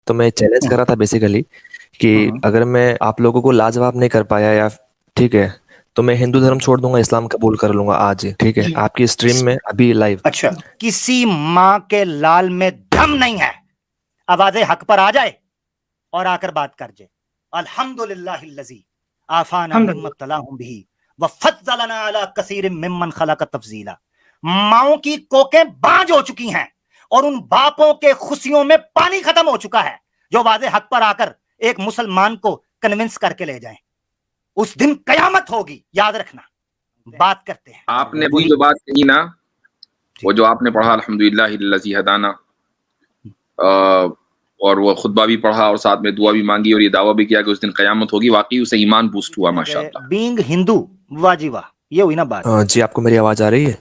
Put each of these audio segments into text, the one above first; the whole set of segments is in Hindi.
तो मैं चैलेंज कर रहा था बेसिकली कि हम्म। अगर मैं आप लोगों को लाजवाब नहीं कर पाया या ठीक है तो मैं हिंदू धर्म छोड़ दूंगा, इस्लाम कबूल कर लूंगा आज ही, ठीक है, जी। आपकी स्ट्रीम में अभी लाइव। अच्छा, किसी माँ के लाल में दम नहीं है, आवाज़े हक पर आ जाए और आकर बात कर जाए। अल्हम्दुलिल्लाहिल्लज़ी आफाना मिम्मा इब्तलाहुम बिही व फद्दलना अला कसीरिम मिम्मन खलक़ तफ़ज़ीला। माओं की कोकें बांझ हो चुकी हैं और उन बापों के खुशियों में पानी खत्म हो चुका है जो वाज़े हक पर आकर एक मुसलमान को कन्विंस करके ले जाएं। उस दिन कयामत होगी, याद रखना। बात करते हैं। आपने अभी जो बात कही ना, वो जो आपने पढ़ा अल्हम्दुलिल्लाहिल्लज़ी हदाना, और वो खुतबा भी पढ़ा और साथ में दुआ भी मांगी और ये दावा भी किया कि उस दिन कयामत होगी, वाकई उससे ईमान बूस्ट हुआ माशाअल्लाह। बीइंग हिंदू, वाह जी वाह, ये हुई ना बात। जी, आपको मेरी आवाज आ रही है?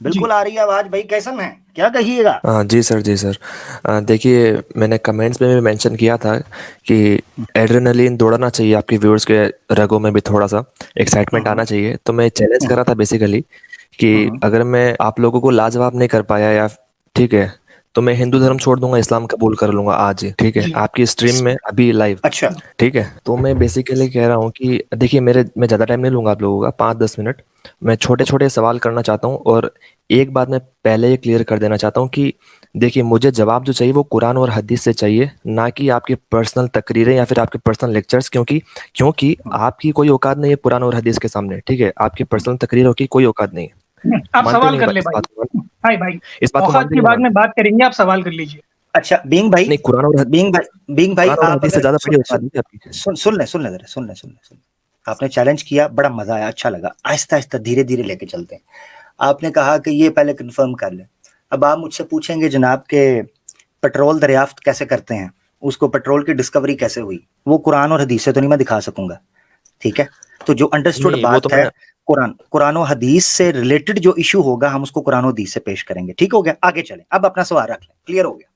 बिल्कुल आ रही है आवाज। भाई कैसन है, क्या कहिएगा? जी सर, जी सर। देखिए, मैंने कमेंट्स में भी मेंशन किया था कि एड्रेनलिन दौड़ना चाहिए आपके व्यूअर्स के रगों में भी, थोड़ा सा एक्साइटमेंट आना चाहिए। तो मैं चैलेंज कर रहा था बेसिकली कि अगर मैं आप लोगों को लाजवाब नहीं कर पाया या ठीक है तो मैं हिंदू धर्म छोड़ दूंगा, इस्लाम कबूल कर लूंगा आज ही, ठीक है, आपकी स्ट्रीम में अभी लाइव। अच्छा, ठीक है, तो मैं बेसिकली कह रहा हूँ कि देखिए मैं ज़्यादा टाइम नहीं लूंगा आप लोगों का, 5-10 मिनट। मैं छोटे छोटे सवाल करना चाहता हूँ और एक बात मैं पहले ही क्लियर कर देना चाहता हूँ कि देखिए, मुझे जवाब जो चाहिए वो कुरान और हदीस से चाहिए, ना कि आपकी पर्सनल तकरीरें या फिर आपके पर्सनल लेक्चर्स, क्योंकि आपकी कोई औकात नहीं है कुरान और हदीस के सामने, ठीक है, आपकी पर्सनल तकरीरों की कोई औकात नहीं है। आप मानते सवाल नहीं कर बा- ले इस भाई। बात को भाई भाई इस बात को औकात मानते की नहीं बाद में मानते? बात करेंगे, आप सवाल कर लीजिए। अच्छा बीइंग भाई, नहीं, बीइंग भाई कुरान और आप हदीस से अगर ज़्यादा बड़ी औकात नहीं है आपकी। सुन ले जरा, सुन ले। आपने चैलेंज किया, बड़ा मजा आया, अच्छा लगा। आहिस्ता आहिस्ता धीरे धीरे लेके चलते हैं। आपने कहा कि ये पहले कंफर्म कर ले। अब आप मुझसे पूछेंगे जनाब के पेट्रोल दरियाफ्त कैसे करते हैं, उसको पेट्रोल की डिस्कवरी कैसे हुई, वो कुरान और हदीस से तो नहीं मैं दिखा सकूंगा, ठीक है? तो जो अंडरस्टूड नहीं, वो बात तो है, मैं कुरान और हदीस से रिलेटेड जो इशू होगा हम उसको कुरान और हदीस से पेश करेंगे। ठीक हो गया? आगे चलें, अब अपना सवाल रख लें। क्लियर हो गया?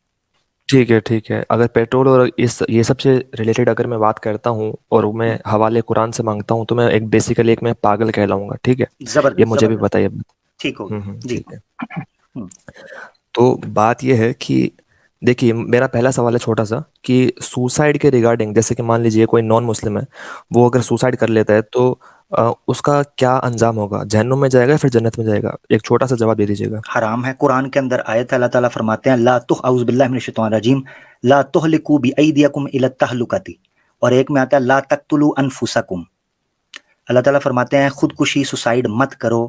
ठीक है, अगर पेट्रोल और ये सब से रिलेटेड अगर मैं बात करता हूँ और मैं हवाले कुरान से मांगता हूँ तो मैं बेसिकली मैं पागल कहलाऊंगा, ठीक है, ये जबरदस्त मुझे भी जबरदस्त, बताइए। ठीक हो गया जी। ठीक है। तो बात ये है कि देखिए, मेरा पहला सवाल है छोटा सा कि सुसाइड के रिगार्डिंग, जैसे कि मान लीजिए कोई नॉन मुस्लिम है, वो अगर सुसाइड कर लेता है तो उसका क्या अंजाम होगा? जहन्नुम में जाएगा या फिर जन्नत में जाएगा? एक छोटा सा जवाब दे दीजिएगा। हराम है। कुरान के अंदर आयत अल्लाह ताला फरमाते हैं ला तुह औज़ु बिल्लाहि मिनश शैतानिर रजीम ला तुहलिकू बिअयदिकुम इला तहलुकती, और एक में आता है ला तक़तुलू अनफुसकुम। अल्लाह ताला फरमाते हैं खुदकुशी, सुसाइड मत करो,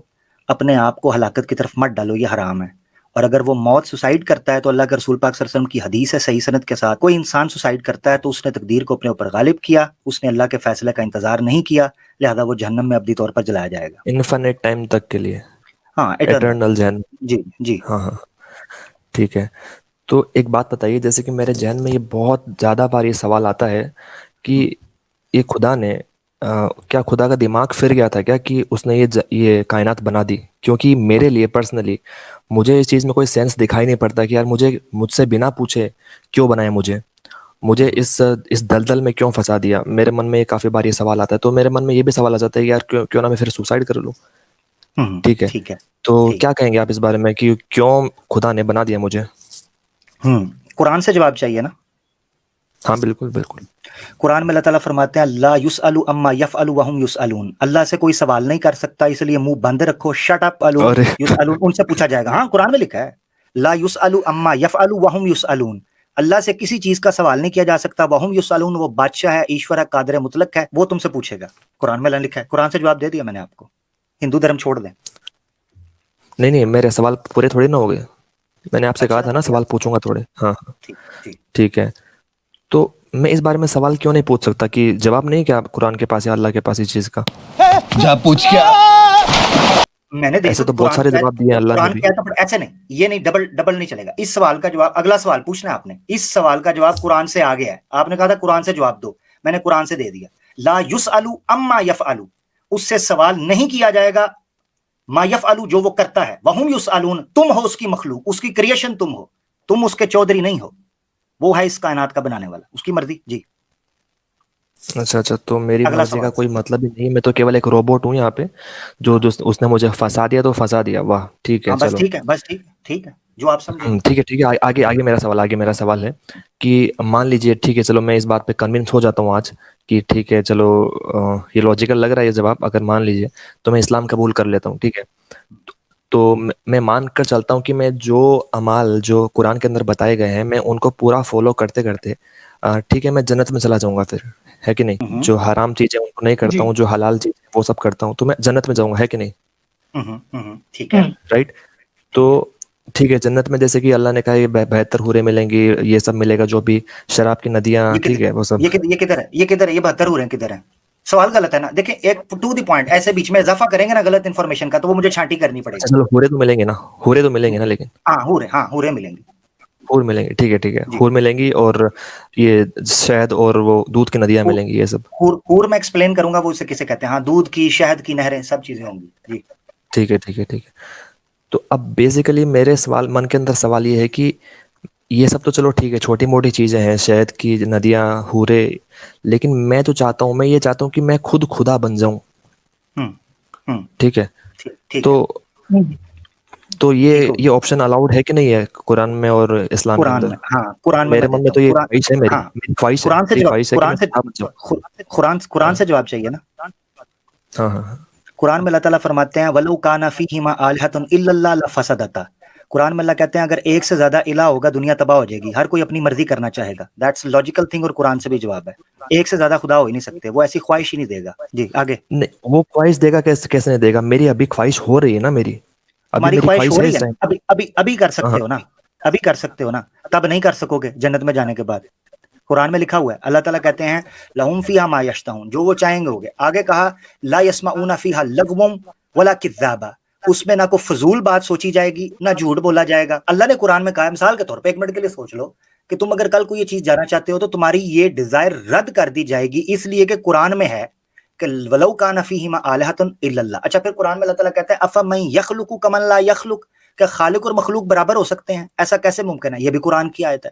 अपने आप को हलाकत की तरफ मत डालो, ये हराम है। और अगर वो मौत सुसाइड करता है तो अल्लाह के रसूल पाक सल्लल्लाहु अलैहि वसल्लम की हदीस है सही सनद के साथ, कोई इंसान सुसाइड करता है तो उसने तकदीर को अपने ऊपर गालिब किया, उसने अल्लाह के फैसले का इंतजार नहीं किया, लिहाजा वो जहन्नम में अबदी तौर पर जलाया जाएगा। इनफिनिट टाइम तक के लिए, हाँ, इटर्नल। एटर्नल जहन। जी जी। हाँ हाँ, ठीक है। तो एक बात बताइए, जैसे कि मेरे जहन में ये बहुत ज़्यादा बार ये सवाल आता है कि ये खुदा ने क्या खुदा का दिमाग फिर गया था क्या कि उसने ये कायनात बना दी? क्योंकि मेरे लिए पर्सनली मुझे इस चीज़ में कोई सेंस दिखाई नहीं पड़ता कि यार मुझसे बिना पूछे क्यों बनाया, मुझे इस दलदल में क्यों फंसा दिया। मेरे मन में काफ़ी बार ये सवाल आता है, तो मेरे मन में ये भी सवाल आ जाता है कि यार क्यों ना मैं फिर सुसाइड कर लूँ। ठीक है, ठीक है। तो ठीक। क्या कहेंगे आप इस बारे में कि क्यों खुदा ने बना दिया मुझे? कुरान से जवाब चाहिए ना? हाँ बिल्कुल बिल्कुल। कुरान में अल्लाह ताला फरमाते हैं ला युसअलु अम्मा यफअलु वहुम युसअलून। अल्लाह से कोई सवाल नहीं कर सकता, इसलिए मुंह बंद रखो। शट अप अलू अरे युसअलून, उनसे पूछा जाएगा। हाँ, कुरान में लिखा है ला युसअलु अम्मा यफअलु वहुम युसअलून। अल्लाह से किसी चीज का सवाल नहीं किया जा सकता। वहुम युसअलून, वो बादशाह है, ईश्वर है, कादिर मुतलक है, वो तुमसे पूछेगा। कुरान में लिखा है, कुरान से जवाब दे दिया मैंने आपको। हिंदू धर्म छोड़ दें। नहीं, मेरे सवाल पूरे थोड़ी ना हो गए। मैंने आपसे कहा अच्छा, था ना सवाल पूछूंगा थोड़े। हाँ हाँ, ठीक ठीक। ठीक है। तो मैं इस बारे में सवाल क्यों नहीं पूछ सकता कि जवाब नहीं क्या कुरान के पास या अल्लाह के पास इस चीज का? जा पूछ क्या? मैंने ऐसे देखो तो बहुत सारे जवाब दिए अल्लाह ने कुरान भी। कहता है, ऐसे नहीं, ये नहीं, डबल नहीं चलेगा। इस सवाल का जवाब, अगला सवाल पूछना है आपने, इस सवाल का जवाब कुरान से आ गया है। आपने कहा था कुरान से जवाब दो, मैंने कुरान से दे दिया। ला युसअलु अम्मा यफअलु, उससे सवाल नहीं किया जाएगा। मा यफअलु, जो वो करता है। वहुम युसअलून, तुम हो उसकी मखलूक, उसकी क्रिएशन तुम हो, तुम उसके चौधरी नहीं हो। वो है इस कायनात का बनाने वाला, उसकी मर्जी जी। अच्छा, तो मेरी अगला मर्जी का सवाल। कोई मतलब ही नहीं, मैं तो केवल एक रोबोट हूँ यहाँ पे, जो उसने मुझे फंसा दिया तो फंसा दिया। वाह, ठीक है, हाँ बस चलो। ठीक है, बस ठीक है, ठीक है। जो आप समझे। ठीक है, आगे मेरा सवाल है कि मान लीजिए, ठीक है चलो, मैं इस बात पे कन्विंस हो जाता हूँ आज कि ठीक है चलो, ये लॉजिकल लग रहा है ये जवाब, अगर मान लीजिए तो मैं इस्लाम कबूल कर लेता हूँ, ठीक है। तो मैं मान कर चलता हूँ कि मैं जो अमाल जो कुरान के अंदर बताए गए हैं मैं उनको पूरा फॉलो करते करते ठीक है मैं जन्नत में चला जाऊंगा फिर, है कि नहीं? जो हराम चीज़ है उनको नहीं करता जी। हूँ, जो हलाल चीज़ है वो सब करता हूँ, तो मैं जन्नत में जाऊंगा, है कि नहीं? ठीक है। राइट। तो ठीक है, जन्नत में जैसे कि अल्लाह ने कहा ये बेहतर हूरें मिलेंगी, ये सब मिलेगा, जो भी शराब की नदियाँ, ठीक है वो सब। ये किधर है, ये किधर है, ये 72 हो रहे हैं किधर है? सवाल गलत है ना। देखिए, एक टू द पॉइंट, ऐसे बीच में इजाफा करेंगे ना गलत इन्फॉर्मेशन का, तो वो मुझे छांटी करनी अच्छा पड़ेगी। चलो, हूरें तो मिलेंगे ना, हूरें तो मिलेंगे ना, लेकिन हाँ हूरे मिलेंगी हूर मिलेंगे, ठीक है, जी। हूर मिलेंगी, और ये शहद और वो दूध की नदियाँ हूर मिलेंगी, ये सब। हूर मैं एक्सप्लेन करूंगा वो उसे किसे कहते हैं। हाँ, दूध की, शहद की नहरें, सब चीजें होंगी जी। ठीक है। तो अब बेसिकली मेरे सवाल मन के अंदर सवाल ये है कि ये सब तो चलो ठीक है, छोटी मोटी चीज़ें हैं, शहद की नदियाँ, हूरे, लेकिन मैं जो चाहता हूँ, मैं ये चाहता हूँ कि मैं खुद खुदा बन जाऊं, ठीक है। ठीक तो है। तो ये ऑप्शन अलाउड है कि नहीं है कुरान में और इस्लाम के कुरान अंदर? में, हाँ कुरान में मेरे मैं मन में देता तो हूँ। ये कुरान, ख्वाहिश है, हाँ मेरी ख्वाहिश है, कुरान से मेरी जवाब, ख्वाहिश है कि मैं खुदा बन जाऊं। कुरान से जवाब चाहिए ना। हाँ। कुरान में अल्लाह ताला फरमाते हैं वलौ काना फीहिमा आलिहतुन इल्लल्लाह लफसदता। कुरान में अल्लाह कहते हैं अगर एक से ज्यादा इलाह होगा दुनिया तबाह हो जाएगी, हर कोई अपनी मर्जी करना चाहेगा। दैट्स लॉजिकल थिंग, और कुरान से भी जवाब है। एक से ज्यादा खुदा हो ही नहीं सकते, वो ऐसी ख्वाहिश ही नहीं देगा जी। आगे। नहीं, वो ख्वाहिश देगा कैसे, कैसे नहीं देगा? मेरी अभी ख्वाहिश हो रही है ना, मेरी अभी तुम्हारी मेरी ख्वाहिश हो ख्वाहिश है रही है इस ना, टाइम। अभी कर हाँ सकते हो ना, अभी कर सकते हो ना, तब नहीं कर सकोगे जन्नत में जाने के बाद। कुरान में लिखा हुआ है, अल्लाह ताला कहते हैं लहुम फीहा मा यश्ताहून, जो वो चाहेंगे होगे। आगे कहा ला यस्माऊना फीहा लगवम वला किज़ाबा, उसमें ना कोई फजूल बात सोची जाएगी ना झूठ बोला जाएगा। अल्लाह ने कुरान में कहा, मिसाल के तौर पे एक मिनट के लिए सोच लो कि तुम अगर कल को ये चीज जाना चाहते हो तो तुम्हारी ये डिजायर रद्द कर दी जाएगी, इसलिए कि कुरान में है कि वलौ काना फीहिमा आलिहतुन इल्लल्लाह। अच्छा, फिर कुरान में अल्लाह ताला कहता है अफमन यखलुकु कमन ला यखलुक, क्या खालिक और मखलूक बराबर हो सकते हैं? ऐसा कैसे मुमकिन है? ये भी कुरान की आयत है।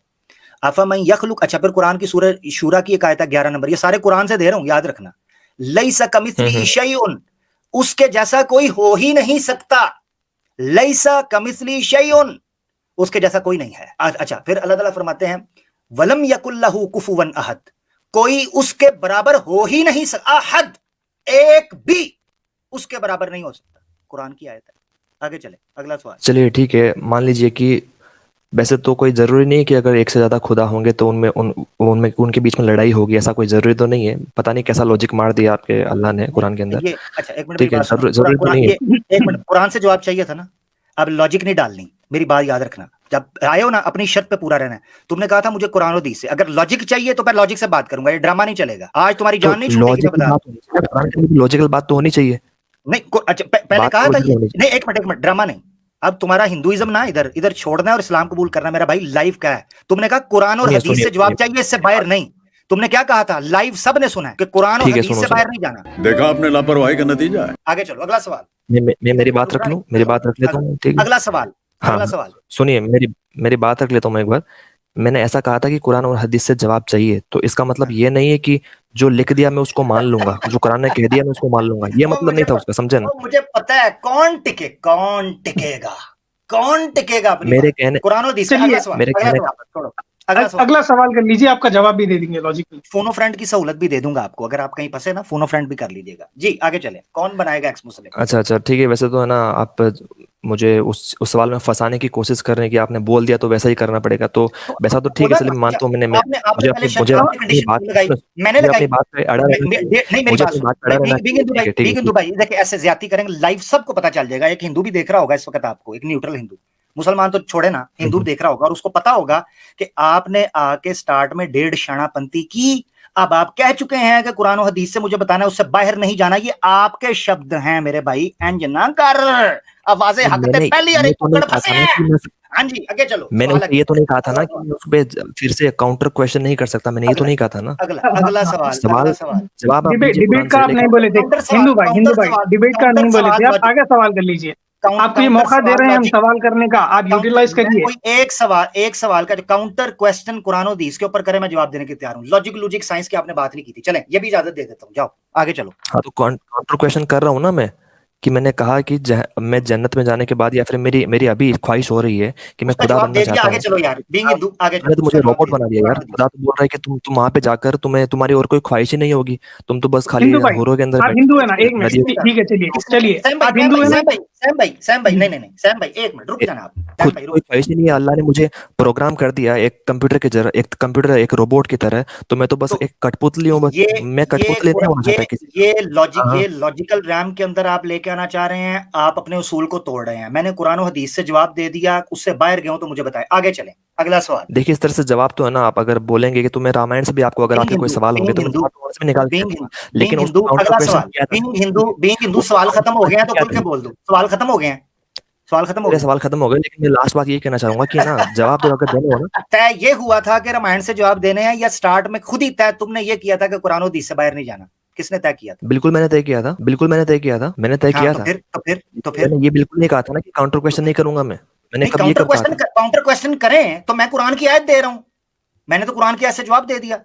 अफमन यखलुक। अच्छा, फिर कुरान की सूरह शूरा की एक आयत है 11 नंबर, ये सारे कुरान से दे रहा हूं, याद रखना। लैसा कमिस्लिही शैउन, उसके जैसा कोई हो ही नहीं सकता। लैसा कमिस्लिही शैउन, उसके जैसा कोई नहीं है। अच्छा, फिर अल्लाह ताला फरमाते हैं वलम यकुल्लहु कुफुवन अहद, कोई उसके बराबर हो ही नहीं सकता। अहद, एक भी उसके बराबर नहीं हो सकता। कुरान की आयत है। आगे चले, अगला सवाल। चलिए ठीक है, मान लीजिए कि वैसे तो कोई ज़रूरी नहीं है कि अगर एक से ज़्यादा खुदा होंगे तो उनमें उनके बीच में लड़ाई होगी, ऐसा कोई ज़रूरी तो नहीं है। पता नहीं कैसा लॉजिक मार दिया आपके अल्लाह ने कुरान के अंदर। ये अच्छा, एक मिनट मेरी ठीक है, बात सुनो। ज़रूरी तो नहीं है। ये एक मिनट, कुरान से जवाब चाहिए था ना, अब लॉजिक नहीं डालनी। मेरी बात याद रखना, जब आए हो ना अपनी शर्त पे पूरा रहना है। तुमने कहा था मुझे कुरान और हदीस से, अगर लॉजिक चाहिए तो मैं लॉजिक से बात करूंगा, ये ड्रामा नहीं चलेगा। आज तुम्हारी तो जान नहीं छूटेगी, मैं बता। लॉजिकल बात तो होनी चाहिए। नहीं अच्छा, पहले बात कहा था लॉजिकल ये, होनी नहीं एक मिनट ड्रामा नहीं। अब तुम्हारा हिंदुइज्म ना इधर इधर छोड़ना है और इस्लाम कबूल करना, मेरा भाई लाइव का है। तुमने कहा कुरान और चाहिए। हदीस से जवाब चाहिए, इससे बाहर नहीं। तुमने क्या कहा था? लाइव सब ने सुना है कि कुरान और ठीक है, हदीस सुनो से सुनो, बाहर नहीं जाना। देखा आपने लापरवाही का नतीजा है। आगे चलो, अगला सवाल। मैं मेरी बात रख लूं, मेरी बात रख लेता हूँ, ठीक है। अगला सवाल, हाँ अगला सवाल। सुनिए, मेरी बात रख लेता हूँ मैं एक बार। मैंने ऐसा कहा था कि कुरान और हदीस से जवाब चाहिए, तो इसका मतलब ये नहीं है कि जो लिख दिया मैं उसको मान लूंगा, जो कुरान ने कह दिया मैं उसको मान लूंगा, ये मतलब नहीं था उसका, समझे ना? मुझे पता है कौन टिकेगा, कौन टिकेगा अपनी मेरे बात। कहने कुरान और हदीस से। चलिए, अगला सवाल, मेरे अगला कहने सवाल का छोड़ो, अगला सवाल। अगला सवाल कर लीजिए, आपका जवाब भी दे देंगे लॉजिकली। फोनो फ्रेंड की सहूलत भी दे दूंगा आपको, अगर आप कहीं फंसे ना, फोनो फ्रेंड भी कर लीजिएगा जी। आगे चले, कौन बनाएगा एक्स मुस्लिम? अच्छा ठीक है, वैसे तो है ना, आप मुझे उस सवाल में फंसाने की कोशिश कर रहे हैं कि आपने बोल दिया तो वैसा ही करना पड़ेगा, तो वैसा तो ठीक है, बोला चलिए ना, मानता हूँ। आपने आपने मुझे पहले अपनी शर्त, मुझे आपने अपनी कंडीशन बात लगाई, मैंने मुझे लगाई। अपनी बात पे अड़ा रहना चाहिए। नहीं, मेरी मुझे बात अपनी सुन। बात पे अड़ा रहना चाहिए। बिग ठीक है, ठीक है, हिंदू भाई, देखिए ऐसे ज्यादा करेंगे लाइव सबको पता चल जाएगा। एक हिंदू भी देख रहा होगा इस वक्त आपको, एक न्यूट्रल हिंदू, मुसलमान तो छोड़े ना, हिंदू भी देख रहा होगा, और उसको पता होगा कि आपने आके स्टार्ट में 1.5 शानापंती की। अब आप कह चुके हैं कि कुरान और हदीस से मुझे बताना है, उससे बाहर नहीं जाना। ये आपके शब्द हैं मेरे भाई, एंज ना कर। आवाजें हक ते पहली अरे पकड़ फंसे हैं। हाँ जी, आगे चलो। मैंने सवाल उससे ये तो नहीं कहा था ना कि मैं उस पे फिर से काउंटर क्वेश्चन नहीं कर सकता, मैंने ये तो नहीं कहा था ना। अगला अगला सवाल, अगला सवाल। जवाब आप डिबेट दीजिए कुरान डिबेट का से, आप नहीं लेकिन बोले थे काउंटर सवाल, हिंदू भाई, डिबेट का नहीं बोले थे आप। लॉजिक, आगे सवाल कर लीजिए, आपको ये मौका दे रहे हैं हम सवाल करने का, आप यूटिलाइज करिए। कोई एक सवाल का काउंटर क्वेश्चन कुरान और हदीस के ऊपर करे, मैं जवाब देने के तैयार हूं। लॉजिक साइंस की आपने बात नहीं की थी, चलें ये भी इजाजत दे देता हूं, जाओ आगे चलो। हाँ तो काउंटर क्वेश्चन कर रहा हूँ ना मैं, कि मैंने कहा कि मैं जन्नत में जाने के बाद या फिर मेरी मेरी अभी ख्वाहिश हो रही है कि मैं उसका खुदा जवाब बनना दे दिया, चाहता आगे हूँ। चलो यार, बीइंग हिंदू, आगे तूने चलो, तो उसका मुझे जवाब रोबोट दे बना दिया, दिया यार। कुरान हदीस। खुदा तो बोल रहा है कि तुम वहां पे जाकर तुम्हारी और कोई ख्वाहिश ही नहीं होगी, तुम तो बस खाली हिंदू भाई, हूरों के अंदर आप बैठे हिंदू है ना? एक मिनट, नदियों ठीक है, चलिए चलिए, सैम भाई, आप सैम हिंदू भाई, है ना? सैम भाई, सैम भाई, नहीं नहीं नहीं, सैम भाई एक मिनट रुक के जाना आप, सैम खुद भाई की रुक। कोई ख्वाहिश ही नहीं है। अल्लाह ने मुझे प्रोग्राम कर दिया एक कंप्यूटर के जरा, एक कंप्यूटर एक रोबोट की तरह, तो मैं तो बस तो एक कठपुतली हूँ बस। ये मैं कठपुतली नहीं होना चाहता किसी का। हाँ, ये लॉजिकल रैम के अंदर आप लेके आना चाह रहे हैं, आप अपने उसूल को तोड़ रहे हैं। मैंने कुरान और हदीस से जवाब दे दिया, उससे बाहर गए हो तो मुझे बताएं, आगे चलें, अगला सवाल। देखिए इस तरह से जवाब तो है ना, आप अगर बोलेंगे कि तुम्हें रामायण से भी आपको अगर बीइंग आपके कोई हिंदू, सवाल होंगे बीइंग तो मैं हिंदू, जवाब वहां से भी निकाल के दे बीइंग दूंगा। हिंदू, लेकिन बीइंग उसका हिंदू, काउंटर अगला क्वेश्चन सवाल। क्या था? बीइंग हिंदू, बीइंग हिंदू, उसका सवाल खत्म काउंटर हो गए क्वेश्चन हैं तो क्या खुल थे? के बोल दो, सवाल खत्म हो गए हैं, सवाल खत्म हो मेरे गए। सवाल खत्म हो गए, लेकिन मैं लास्ट बात ये कहना चाहूंगा कि ना जवाब तो अगर देने हो ना। तय ये हुआ था कि रामायण से जवाब देने हैं, या स्टार्ट में खुद ही तय तुमने ये किया था कि कुरान और हदीस से बाहर नहीं जाना? किसने तय किया था? बिल्कुल मैंने तय किया था, बिल्कुल मैंने तय किया था, मैंने तय हाँ, किया तो था। फिर तो फिर तो लेकिन फिर मैंने ये बिल्कुल नहीं कहा था ना कि काउंटर तो क्वेश्चन नहीं फिर करूंगा मैं। मैंने नहीं, कब ये कब कहा था? काउंटर क्वेश्चन करें तो मैं कुरान की आयत दे रहा हूं, मैंने तो कुरान की आयत से जवाब दे दिया।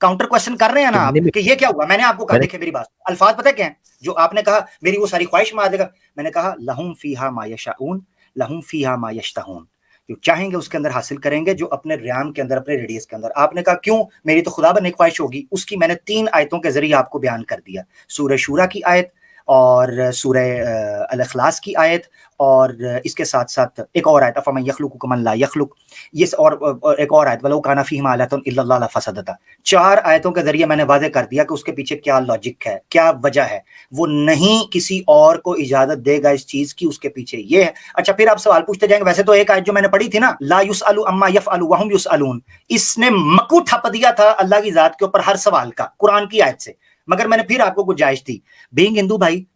काउंटर क्वेश्चन कर रहे हैं ना तो आप मैंने भी कि ये क्या हुआ? मैंने आपको कहा, मैंने देखिए मेरी बात, अल्फाज पता क्या है जो आपने कहा, मेरी वो सारी ख्वाहिश मार देगा। मैंने कहा लहुम फीहा मा यशाऊन, लहुम फीहा मा यश्तहून, जो चाहेंगे उसके अंदर हासिल करेंगे, जो अपने रैम के अंदर, अपने रेडियस के अंदर। आपने कहा क्यों? मेरी तो खुदा बनने की ख्वाहिश होगी। उसकी मैंने 3 आयतों के जरिए आपको बयान कर दिया, सूरह शूरा की आयत और सूरह अल इखलास की आयत, और इसके साथ साथ एक और आयत अफमन यखलुकु कमन ला यखलुक, ये और एक और आयत वलो काना फीहिमा आयतुन इल्लल्लाह लफसदता। 4 आयतों के जरिए मैंने वादे कर दिया कि उसके पीछे क्या लॉजिक है, क्या वजह है। वो नहीं किसी और को इजाजत देगा इस चीज की, उसके पीछे ये है। अच्छा, फिर आप सवाल पूछते जाएंगे, वैसे तो एक आयत जो मैंने पढ़ी थी ना, ला युसअलु अम्मा यफअलु वहुम युसअलून, इसने मकू ठप दिया था अल्लाह की जात के ऊपर हर सवाल का, कुरान की आयत से। मगर मैंने फिर आपको गुंजाइश दी। बीइंग हिंदू भाई,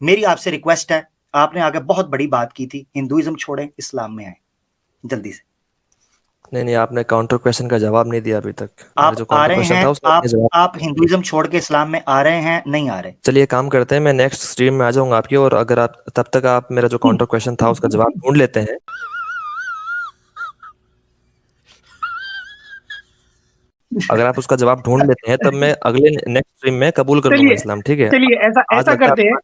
मेरी आपसे रिक्वेस्ट है, आपने आगे बहुत बड़ी बात की थी, हिंदुइज्म छोड़ें, इस्लाम में आए जल्दी से। नहीं, आपने काउंटर क्वेश्चन का जवाब नहीं दिया अभी तक। मेरा आप जो आ काउंटर रहे क्वेश्चन हैं, था उसका आपने जवाब। आप हिंदुइज्म छोड़ के इस्लाम में आ रहे हैं, नहीं आ रहे? चलिए काम करते हैं, मैं नेक्स्ट स्ट्रीम में आ जाऊंगा आपकी, और अगर आप तब तक आप मेरा जो काउंटर क्वेश्चन था उसका जवाब ढूंढ लेते हैं। अगर आप उसका जवाब ढूंढ लेते हैं तब मैं अगले नेक्स्ट स्ट्रीम में कबूल कर लूंगा चलिए इस्लाम, ठीक है? चलिए, ऐसा आज ऐसा लगता है करते हैं,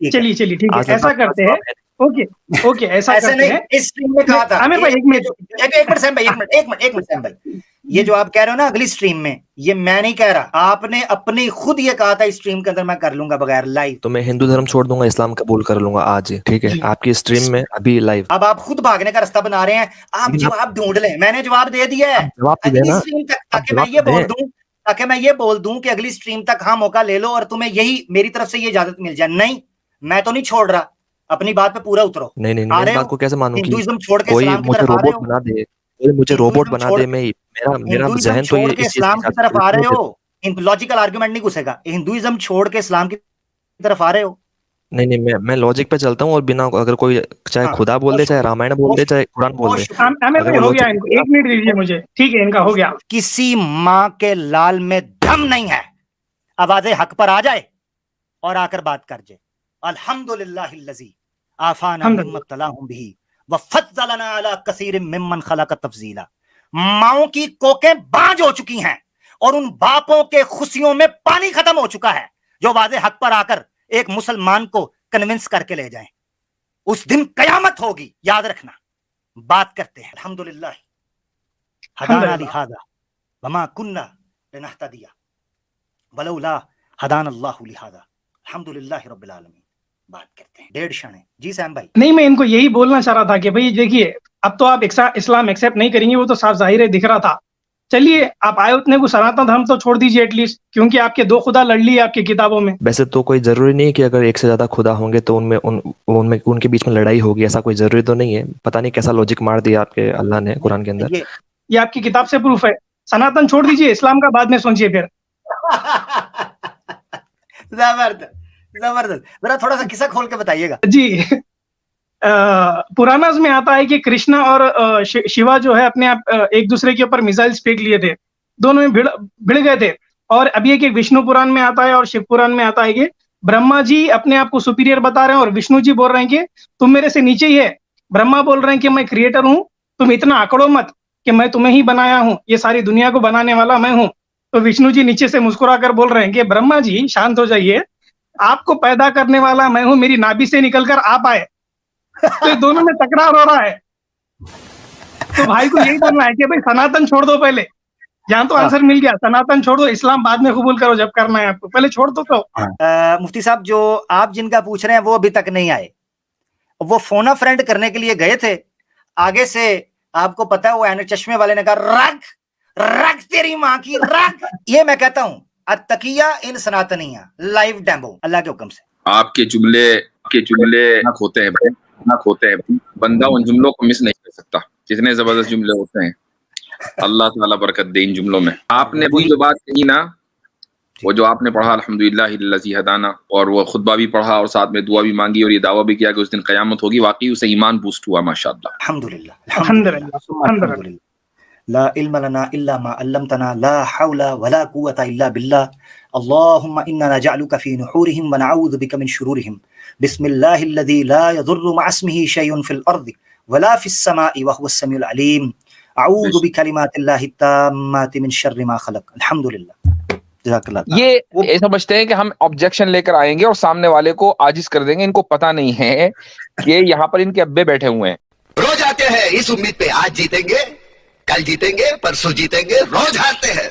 ठीक है, चलिए चलिए ठीक है, आज लगता ऐसा है करते हैं। ओके ओके, ऐसा ऐसे करते नहीं, हैं। इस स्ट्रीम में कहा था। आमिर भाई एक मिनट, एक मिनट सैम भाई, एक मिनट सैम भाई, ये जो आप कह रहे हो ना अगली स्ट्रीम में, ये मैं नहीं कह रहा, आपने अपनी खुद ये कहा था इस स्ट्रीम के अंदर मैं कर लूंगा बगैर लाइव। तो मैं हिंदू धर्म छोड़ दूंगा, इस्लाम कबूल कर लूंगा आज ही, ठीक है? जी। आपकी स्ट्रीम में अभी लाइव। अब आप खुद भागने का रास्ता बना रहे हैं, आप लेकिन जवाब ढूंढ लें, मैंने जवाब दे दिया है आप जवाब तो अगली देना, स्ट्रीम तक, आप ताकि मैं जवाब ये तो बोल दें। दूं, ताकि मैं ये बोल दूं कि अगली स्ट्रीम तक हाँ मौका ले लो और तुम्हें यही मेरी तरफ से ये इजाजत मिल जाए। नहीं, मैं तो नहीं छोड़ रहा, अपनी बात पे पूरा उतरो। नहीं, आ मैं इस रहे बात हो को कैसे मानूं कि हिंदुइज्म छोड़ के कोई इस्लाम की मुझे तरफ आ रहे रोबोट हो? बना दे, कोई मुझे रोबोट हिंदुइज्म बना छोड़ दे, मैं मेरा हिंदुइज्म जहन तो छोड़ ये के इस चीज के इस्लाम की हिसाब से तरफ आ रहे नहीं हो, लॉजिकल आर्गुमेंट नहीं घुसेगा। हिंदुइज्म छोड़ के इस्लाम की तरफ आ रहे हो? नहीं, मैं लॉजिक पे चलता हूँ, और बिना अगर कोई चाहे हाँ, खुदा बोल दे, चाहे रामायण बोल दे, चाहे कुरान बोल बहुत दे, शुक्रिया, आमिर अगर भाई वो हो गया, लॉजिक इनको 1 मिनट दीजिए मुझे, ठीक है, इनका हो गया। किसी माँ के लाल में दम नहीं है, आवाज़े हक पर आ जाए और आकर बात कर जाए। अल्हम्दुलिल्लाहिल्लज़ी आफाना मिम्मा इब्तलाहुम बिही व फज़्ज़लना अला कसीरिम मिम्मन खलक़ तफ़ज़ीला। माओं की कोकें बांझ हो चुकी हैं और उन बापों के खुशियों में पानी खत्म हो चुका है जो वाज़े हक पर आकर एक मुसलमान को कन्विंस करके ले जाएं। उस दिन कयामत होगी, याद रखना। बात करते हैं। अल्हम्दुलिल्लाह हदाना लिहादा वमा कुन्ना लिनहतदिया वलौला हदान अल्लाहु लिहादा अल्हम्दुलिल्लाह रब्बिल आलमीन। बात करते हैं 1.5 क्षण है। जी सैम भाई। नहीं, मैं इनको यही बोलना चाह रहा था कि भाई देखिए, अब तो आप इस्लाम एक्सेप्ट नहीं करेंगे, वो तो साफ जाहिर है, दिख रहा था। चलिए, आप आए उतने को सनातन धर्म तो छोड़ दीजिए एटलीस्ट, क्योंकि आपके 2 खुदा लड़ लिए आपकी किताबों में। वैसे तो कोई जरूरी नहीं है कि अगर एक से ज्यादा खुदा होंगे तो उनमें उनके बीच में लड़ाई होगी, ऐसा कोई जरूरी तो नहीं है। पता नहीं कैसा लॉजिक मार दिया आपके अल्लाह ने कुरान के अंदर। ये आपकी किताब से प्रूफ है। सनातन छोड़ दीजिए, इस्लाम का बाद में सोचिए फिर। जबरदस्त, जरा थोड़ा सा किस्सा खोल के बताइएगा जी। पुरानास में आता है कि कृष्णा और शिवा जो है अपने आप एक दूसरे के ऊपर मिसाइल्स फेंक लिए थे, दोनों में भिड़ गए थे। और अभी एक विष्णु पुराण में आता है और शिव पुराण में आता है कि ब्रह्मा जी अपने आप को सुपीरियर बता रहे हैं और विष्णु जी बोल रहे हैं कि तुम मेरे से नीचे ही है। ब्रह्मा बोल रहे हैं कि मैं क्रिएटर हूँ, तुम इतना आंकड़ो मत कि मैं तुम्हें ही बनाया हूँ, ये सारी दुनिया को बनाने वाला मैं हूँ। तो विष्णु जी नीचे से मुस्कुरा कर बोल रहे हैं कि ब्रह्मा जी शांत हो जाइए, आपको पैदा करने वाला मैं हूं, मेरी नाभि से निकलकर आप आए। तो ये दोनों में तकरार हो रहा है। तो भाई को यही बोलना है कि भाई सनातन छोड़ दो पहले। यहाँ तो आंसर मिल गया, सनातन छोड़ दो, इस्लाम बाद में कबूल करो जब करना है आपको, पहले छोड़ दो। तो मुफ्ती साहब, जो आप जिनका पूछ रहे हैं वो अभी तक नहीं आए। वो फोन अ फ्रेंड करने के लिए गए थे, आगे से आपको पता है वो ऐन चश्मे वाले ने कहा रख रख तेरी माँ की रख। ये मैं कहता हूँ अत्तकिया इन सनातनिया लाइव डेमो अल्लाह के हुक्म से। आपके जुमले हक होते हैं भाई, हक होते हैं। बंदा उन जुमलों को मिस नहीं कर सकता, कितने जबरदस्त जुमले होते हैं। अल्लाह ताला बरकत दे इन जुमलों में। आपने वही जो बात कही ना, वो जो आपने पढ़ा अल्हम्दुलिल्लाहिल्लज़ी हदाना, और वो खुतबा भी पढ़ा और साथ में दुआ भी मांगी और ये दावा भी किया कि उस दिन क़यामत होगी, वाकई उससे ईमान बूस्ट हुआ माशाअल्लाह। अल्हम्दुलिल्लाह अल्हम्दुलिल्लाह। ला इल्म लना इल्ला मा अल्लमतना ला हौला वला कुव्वता इल्ला बिल्लाह। अल्लाहुम्मा इन्ना नजअलुका फी नुहूरिहिम व नऊज़ु बिका मिन शुरूरिहिम। बिस्मिल्लाहिल्लज़ी ला यदुर्रु मअ इस्मिही शैउन फिल अर्दि वला फिस समाई व हुवस समीउल अलीम। अऊज़ु बिकलिमातिल्लाहि ताम्माति मिन शर्रि मा खलक। अल्हम्दुलिल्लाह। ये समझते हैं कि हम ऑब्जेक्शन लेकर आएंगे और सामने वाले को आजिज कर देंगे। इनको पता नहीं है कि यहाँ पर इनके अब्बे बैठे हुए हैं। रोज आते हैं इस उम्मीद पे आज जीतेंगे, कल जीतेंगे, परसों जीतेंगे, रोज हारते हैं।